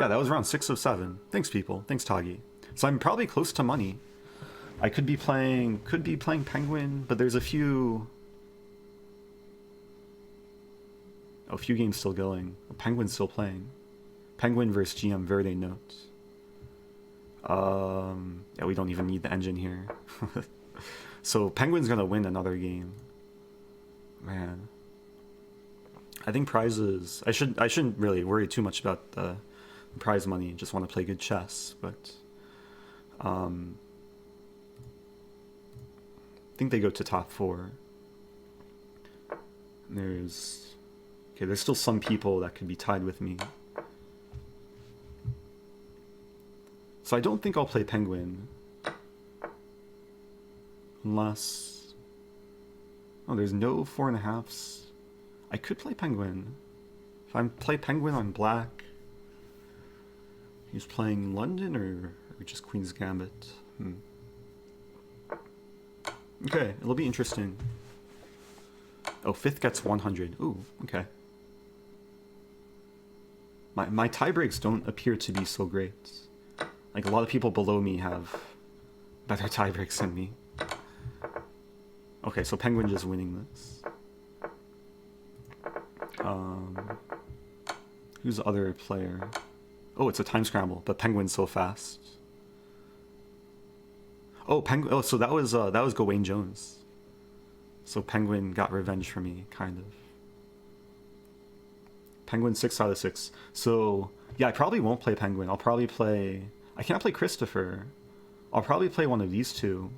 Yeah, that was round 6 of 7. Thanks, people. Thanks, Tagi. So I'm probably close to money. I could be playing Penguin, but there's a few games still going. Penguin's still playing. Penguin versus GM Verde Note. Yeah, we don't even need the engine here. So Penguin's gonna win another game. Man. I think prizes... I shouldn't really worry too much about the prize money. Just want to play good chess, but... I think they go to top 4. There's still some people that could be tied with me. So I don't think I'll play Penguin. Unless... Oh, there's no 4.5s. I could play Penguin. If I play Penguin on black... He's playing London or just Queen's Gambit? Okay, it'll be interesting. Oh, 5th gets 100. Ooh, okay. My tie breaks don't appear to be so great. Like, a lot of people below me have better tie breaks than me. Okay, so Penguin just winning this. Who's the other player? Oh, it's a time scramble, but Penguin's so fast. Oh, Penguin. Oh, so that was Gawain Jones. So Penguin got revenge for me, kind of. Penguin 6 out of 6. So yeah, I probably won't play Penguin. I'll probably play... I can't play Christopher. I'll probably play one of these two.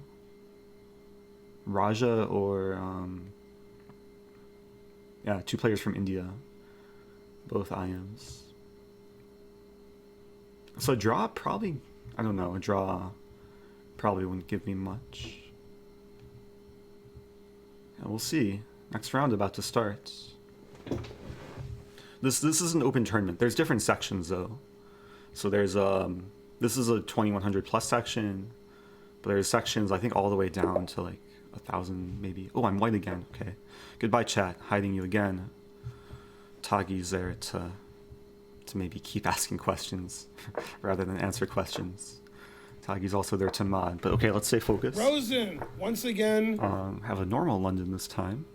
Raja or... yeah, 2 players from India. Both IMs. So a draw probably... I don't know, a draw probably wouldn't give me much. Yeah, we'll see. Next round about to start. This is an open tournament. There's different sections though. So there's this is a 2100 plus section, but there's sections I think all the way down to like 1,000 maybe. Oh, I'm white again. Okay. Goodbye chat. Hiding you again. Tagi's there to maybe keep asking questions rather than answer questions. Tagi's also there to mod, but okay, let's stay focused. Rosen, once again. Have a normal London this time.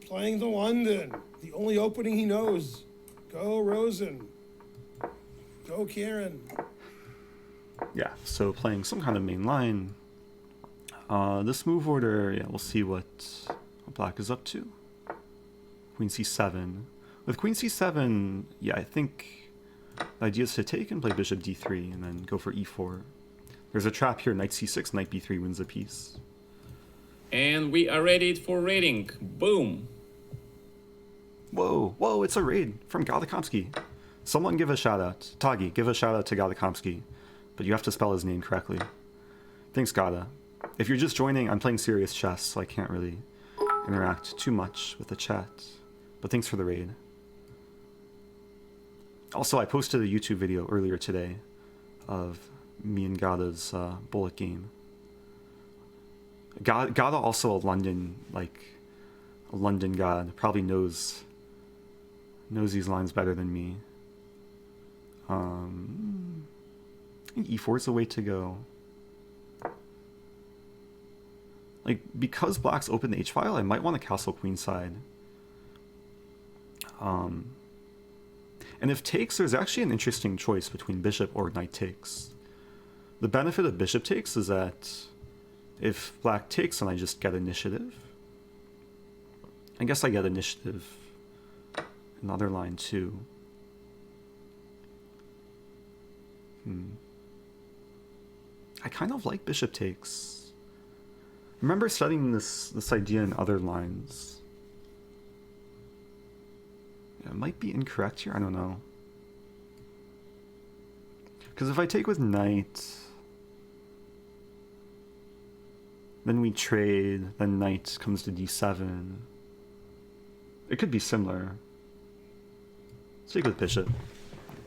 Playing the London, the only opening he knows. Go Rosen. Go Kieran. Yeah, so playing some kind of main line. This move order, yeah, we'll see what black is up to. Queen c7. With Queen c7, yeah, I think the idea is to take and play bishop d3 and then go for e4. There's a trap here, knight c6, knight b3 wins a piece. And we are ready for raiding. Boom! Whoa, it's a raid from Galakomsky. Someone give a shout out. Tagi, give a shout out to Galakomsky. But you have to spell his name correctly. Thanks, Gada. If you're just joining, I'm playing serious chess, so I can't really interact too much with the chat. But thanks for the raid. Also, I posted a YouTube video earlier today of me and Gada's bullet game. Gada also a London god, probably knows these lines better than me. I think e4 is the way to go. Like, because black's open the h-file, I might want to castle queenside. And if takes, there's actually an interesting choice between bishop or knight takes. The benefit of bishop takes is that if black takes, then I just get initiative. I guess I get initiative in the other line too. I kind of like bishop takes. I remember studying this idea in other lines. Yeah, it might be incorrect here, I don't know. Because if I take with knight, then we trade, then knight comes to d7. It could be similar. Let's take with bishop.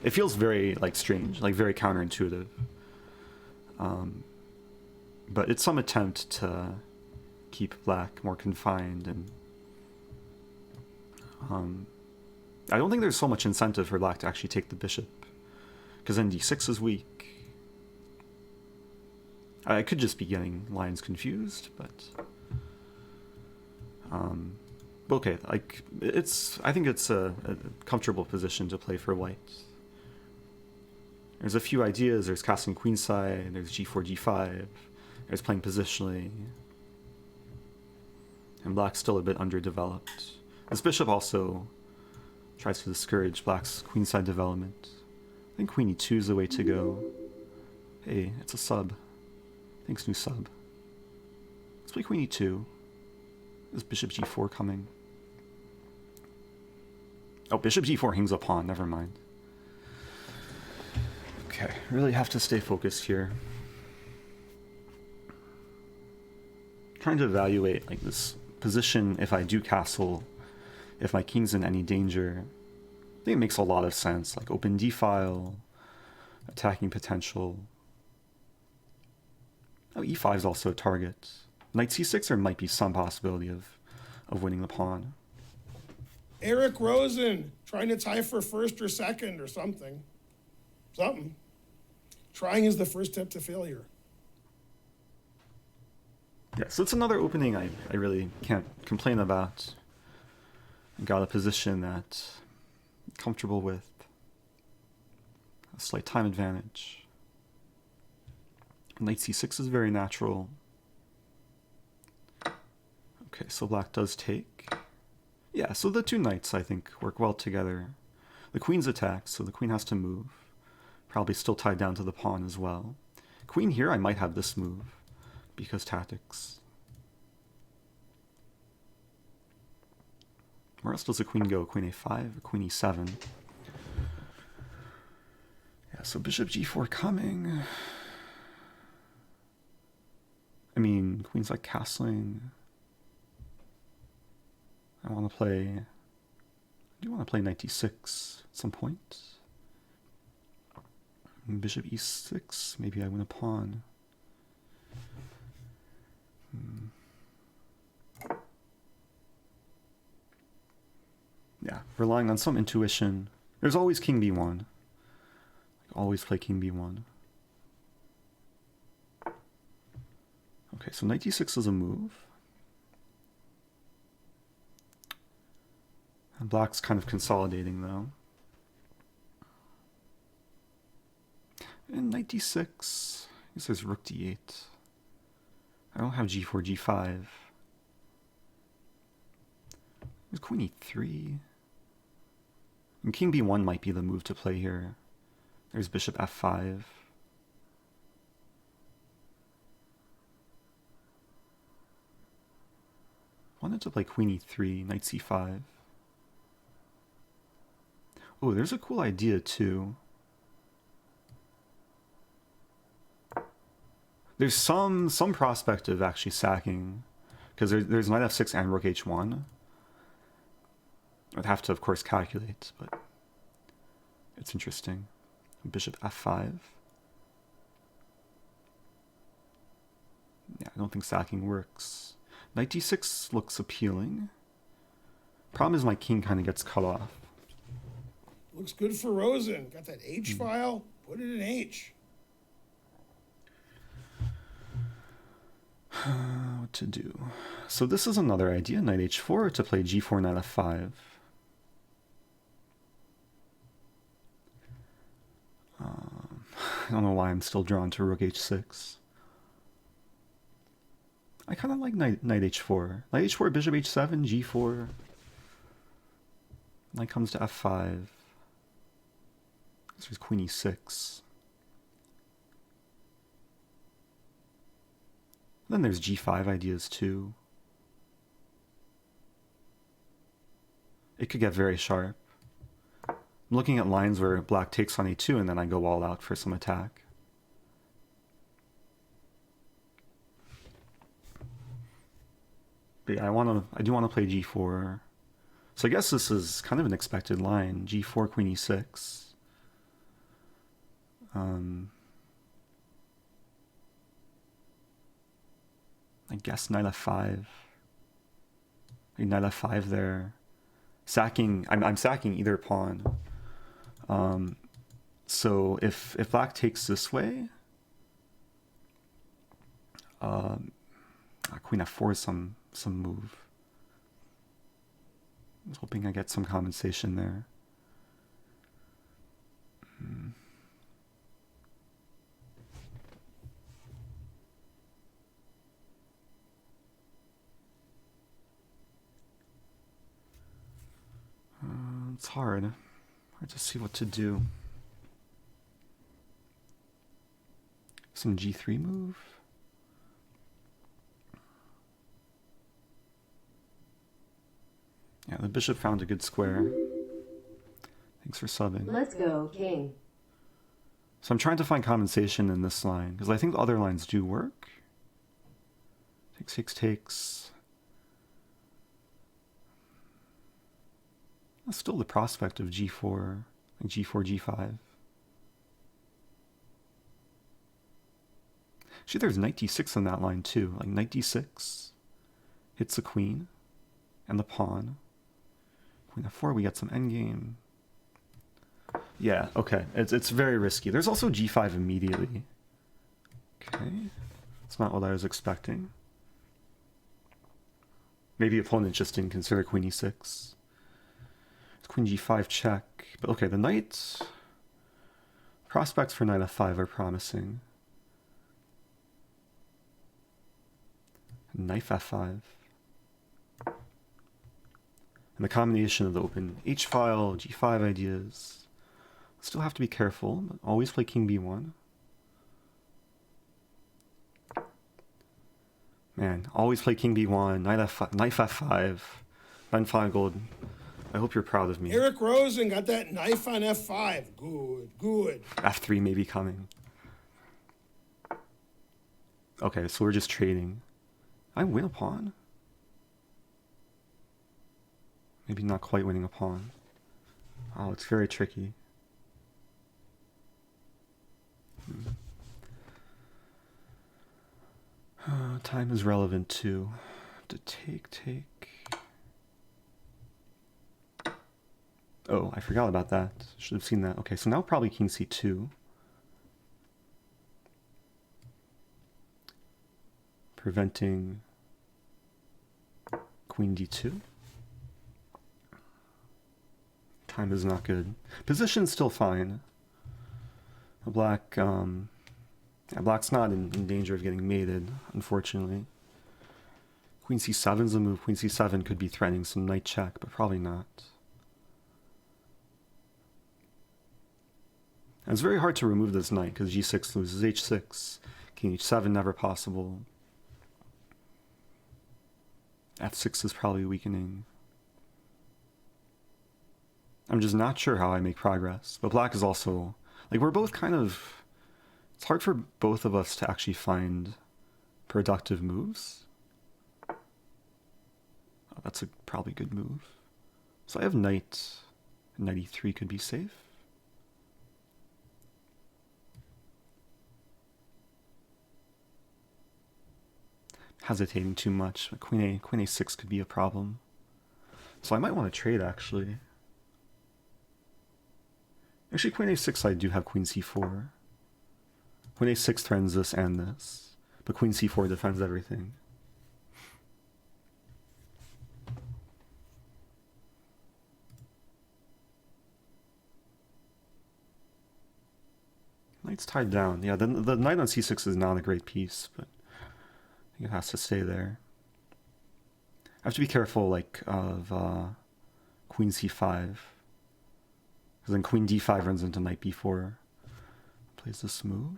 It feels very, like, strange, like, very counterintuitive. But it's some attempt to keep black more confined, and I don't think there's so much incentive for black to actually take the bishop. because then d6 is weak. I could just be getting lines confused, but okay, like I think it's a comfortable position to play for white. There's a few ideas. There's casting queenside, there's g4, g5, there's playing positionally, and black's still a bit underdeveloped. This bishop also tries to discourage black's queenside development. I think queen e2 is the way to go. Hey, it's a sub. Thanks, new sub. Let's play queen e2. Is bishop g4 coming? Oh, bishop g4 hangs a pawn. Never mind. Okay, really have to stay focused here. Trying to evaluate like this position if I do castle, if my king's in any danger. I think it makes a lot of sense, like open d-file, attacking potential. Oh, e5 is also a target. Knight c6, there might be some possibility of winning the pawn. Eric Rosen, trying to tie for first or second or something. Something. Trying is the first step to failure. Yeah, so it's another opening I really can't complain about. I got a position that I'm comfortable with. A slight time advantage. Knight c6 is very natural. Okay, so black does take. Yeah, so the two knights, I think, work well together. The queen's attacked, so the queen has to move. Probably still tied down to the pawn as well. Queen here, I might have this move, because tactics. Where else does the queen go? Queen a5, queen e7. Yeah, so bishop g4 coming. I mean, queen's like castling. I do want to play knight d6 at some point. And bishop e6, maybe I win a pawn. Yeah, relying on some intuition. There's always king b1. Like, always play king b1. Okay, so knight d6 is a move. And black's kind of consolidating, though. And knight d6. I guess there's rook d8. I don't have g4, g5. There's queen e3. And king b1 might be the move to play here. There's bishop f5. Wanted to play queen e3, knight c5. Oh, there's a cool idea too. There's some prospect of actually sacking, because there's knight f6 and rook h1. I'd have to, of course, calculate, but it's interesting. Bishop f5. Yeah, I don't think sacking works. Knight d6 looks appealing. Problem is my king kind of gets cut off. Looks good for Rosen. Got that H file? Put it in H. What to do? So this is another idea. Knight h4 to play g4, knight f5. I don't know why I'm still drawn to rook h6. I kind of like knight h4. Knight h4, bishop h7, g4. Knight comes to f5. There's queen e6. Then there's g5 ideas too. It could get very sharp. I'm looking at lines where black takes on a2 and then I go all out for some attack. But yeah, I do want to play g4. So I guess this is kind of an expected line. g4, queen e6. I guess knight f5. Knight f5 there. Sacking. I'm sacking either pawn. So if black takes this way, queen f4 is some move. I was hoping I get some compensation there. It's hard to see what to do. Some g3 move. Yeah, the bishop found a good square. Thanks for subbing. Let's go, king. So I'm trying to find compensation in this line, because I think the other lines do work. Takes. That's still the prospect of g4, like g4, g5. Actually, there's knight d6 on that line too. Like knight d6 hits the queen and the pawn. Queen f4, we get some endgame. Yeah, okay. It's very risky. There's also g5 immediately. Okay. That's not what I was expecting. Maybe opponent just didn't consider queen e6. It's queen g5 check. But okay, the knight... Prospects for knight f5 are promising. Knight f5. And the combination of the open h-file, g5 ideas... Still have to be careful, but always play king b1. Man, always play king b1, knight f5, knight f5, 9-5 gold. I hope you're proud of me. Eric Rosen got that knife on f5. Good. f3 may be coming. Okay, so we're just trading. I win a pawn? Maybe not quite winning a pawn. Oh, it's very tricky. Time is relevant too. To take. Oh, I forgot about that. Should have seen that. Okay, so now probably king c2. Preventing queen d2. Time is not good. Position's still fine. Black's not in danger of getting mated, unfortunately. Queen c7's a move. Queen c7 could be threatening some knight check, but probably not. And it's very hard to remove this knight, because g6 loses h6. King h7 never possible. f6 is probably weakening. I'm just not sure how I make progress. But black is also... Like, we're both kind of... It's hard for both of us to actually find productive moves. Oh, that's a probably good move. So I have knight. Knight e3 could be safe. Hesitating too much. Queen a6 could be a problem. So I might want to trade, actually. Actually, queen a6, I do have queen c4. Queen a6 threatens this and this. But queen c4 defends everything. Knight's tied down. Yeah, the knight on c6 is not a great piece, but I think it has to stay there. I have to be careful, like, of queen c5. Because then queen d5 runs into knight b4. Plays this move.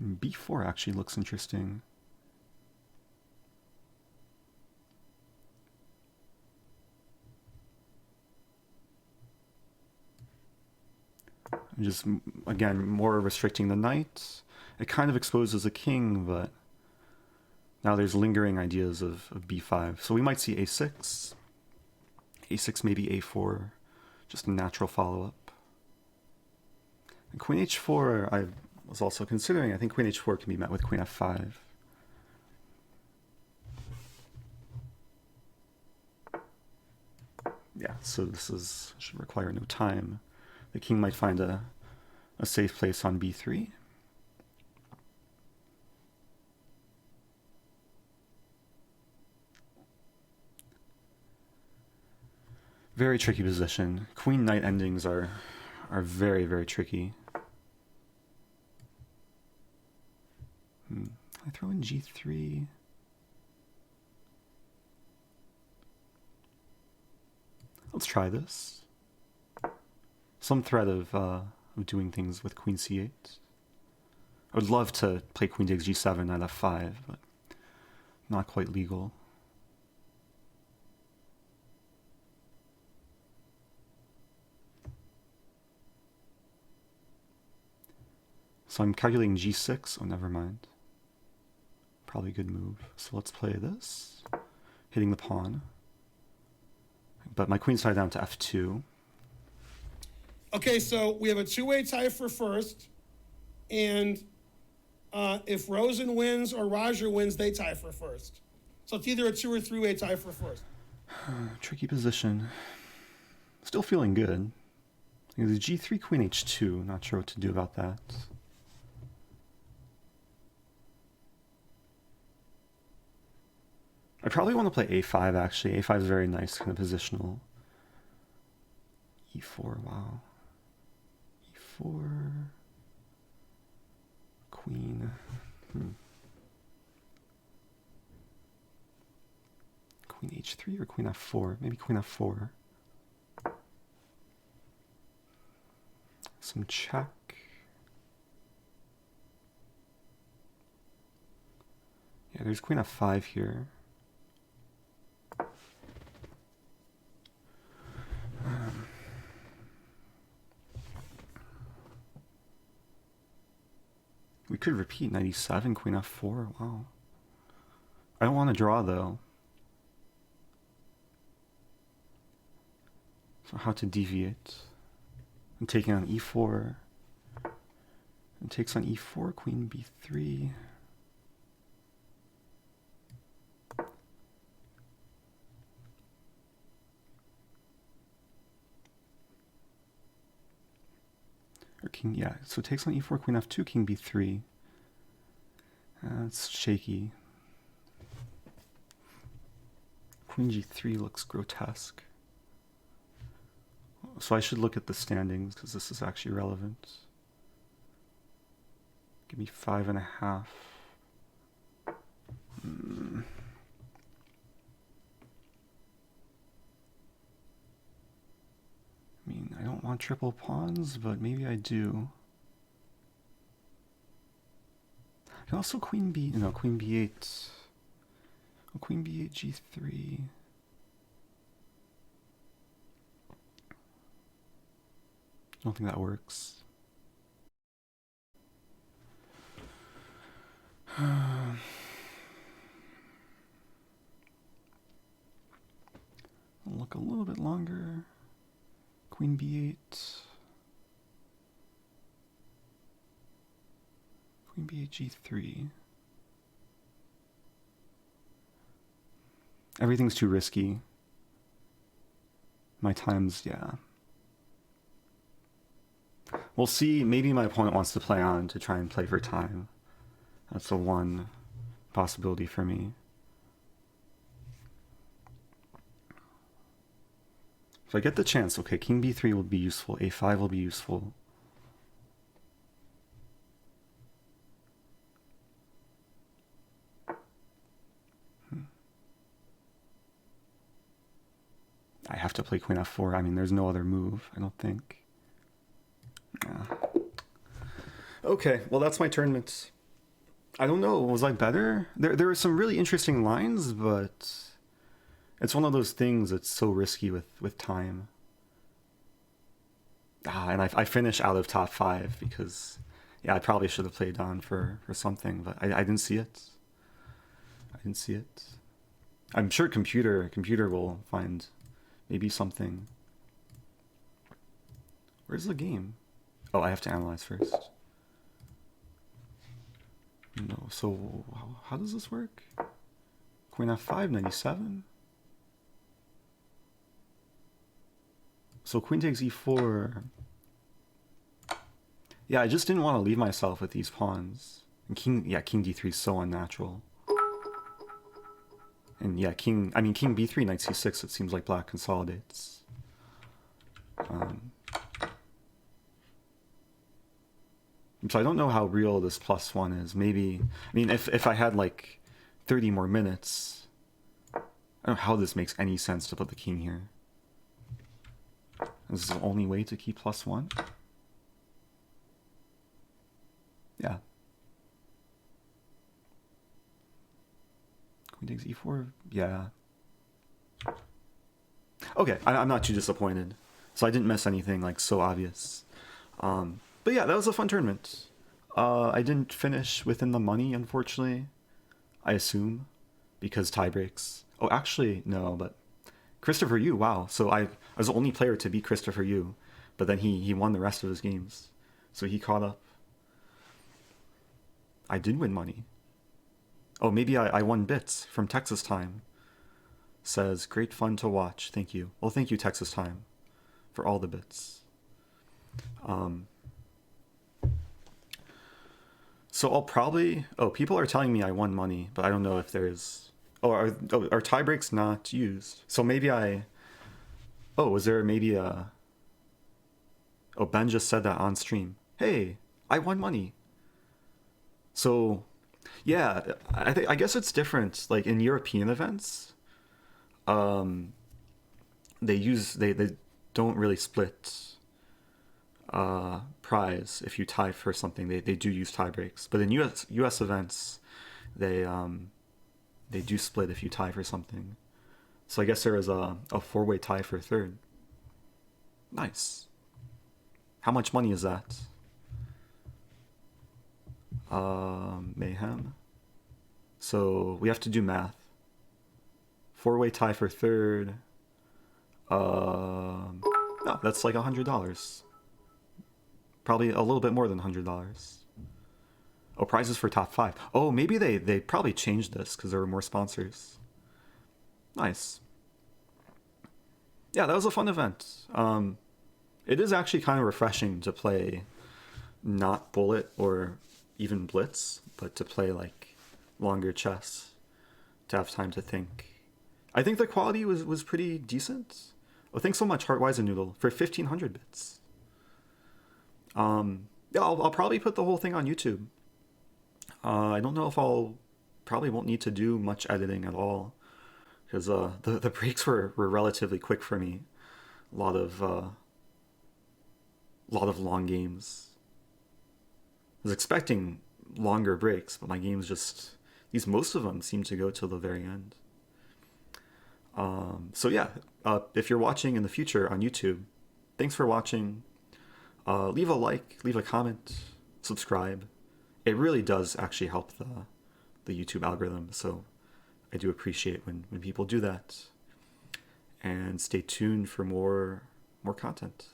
b4 actually looks interesting. I'm just, again, more restricting the knight. It kind of exposes a king, but now there's lingering ideas of b5. So we might see a6. a6, maybe a4. Just a natural follow-up. And queen h4, I was also considering. I think queen h4 can be met with queen f5. Yeah, so this should require no time. the king might find a safe place on b3. Very tricky position. Queen knight endings are very, very tricky. I throw in g3. Let's try this. Some threat of doing things with queen c8. I would love to play queen takes g7, knight f5, but not quite legal. So I'm calculating g6. Oh, never mind. Probably a good move. So let's play this. Hitting the pawn. But my queen's tied down to f2. Okay, so we have a two-way tie for first. And if Rosen wins or Roger wins, they tie for first. So it's either a two or three-way tie for first. Tricky position. Still feeling good. The g3, queen h2. Not sure what to do about that. I probably want to play a5, actually. a5 is very nice, kind of positional. e4, wow. e4. Queen. Queen h3 or queen f4? Maybe queen f4. Some check. Yeah, there's queen f5 here. We could repeat 97, queen f4, wow. I don't want to draw though. So how to deviate? I'm taking on e4. And takes on e4, queen b3. Or king, yeah, so it takes on e4, queen f2, king b3. It's shaky. Queen g3 looks grotesque. So I should look at the standings, because this is actually relevant. Give me 5.5. I mean, I don't want triple pawns, but maybe I do. And also queen b, no, queen b8. Oh, queen b8, g3. I don't think that works. I'll look a little bit longer. Queen b8. Queen b8, g3. Everything's too risky. My time's, yeah. We'll see. Maybe my opponent wants to play on to try and play for time. That's the one possibility for me. If I get the chance, okay, king b3 will be useful, a5 will be useful. I have to play queen f4. I mean, there's no other move, I don't think. Okay, well, that's my tournament. I don't know, was I better? There were some really interesting lines, but it's one of those things that's so risky with time. And I finish out of top 5 because, yeah, I probably should have played on for something, but I didn't see it. I didn't see it. I'm sure computer will find maybe something. Where's the game? Oh, I have to analyze first. No, so how does this work? Queen f5, 97. So queen takes e4. Yeah, I just didn't want to leave myself with these pawns. And king d3 is so unnatural. And yeah, king b3, knight c6, it seems like black consolidates. So I don't know how real this +1 is. Maybe, I mean, if I had like 30 more minutes, I don't know how this makes any sense to put the king here. This is the only way to keep +1? Yeah. Queen takes e4? Yeah. Okay, I'm not too disappointed. So I didn't miss anything like so obvious. But yeah, that was a fun tournament. I didn't finish within the money, unfortunately. I assume, because tie breaks. Oh, actually, no, but Christopher Yu, wow. So I was the only player to beat Christopher Yu, but then he won the rest of his games. So he caught up. I did win money. Oh, maybe I won bits from Texas Time. Says, great fun to watch. Thank you. Well, thank you, Texas Time, for all the bits. So I'll probably... Oh, people are telling me I won money, but I don't know if there's... are tie breaks not used? So maybe I... Oh, was there maybe a... Oh, Ben just said that on stream. Hey, I won money. So, yeah, I guess it's different. Like in European events, they don't really split prize if you tie for something. They do use tie breaks, but in US events, they do split if you tie for something. So I guess there is a 4-way tie for third. Nice. How much money is that? Mayhem. So we have to do math. 4-way tie for third. No, that's like $100. Probably a little bit more than $100. Oh, prizes for top 5. Oh, maybe they probably changed this because there were more sponsors. Nice. Yeah, that was a fun event. It is actually kind of refreshing to play not bullet or even blitz, but to play like longer chess, to have time to think. I think the quality was pretty decent. Oh, thanks so much, Heartwise and Noodle, for 1,500 bits. Yeah, I'll probably put the whole thing on YouTube. I don't know if probably won't need to do much editing at all, because the breaks were relatively quick for me. A lot of long games. I was expecting longer breaks, but my games most of them seem to go till the very end. So yeah, if you're watching in the future on YouTube, thanks for watching. Leave a like, leave a comment, subscribe. It really does actually help the YouTube algorithm, so I do appreciate when people do that. And stay tuned for more content.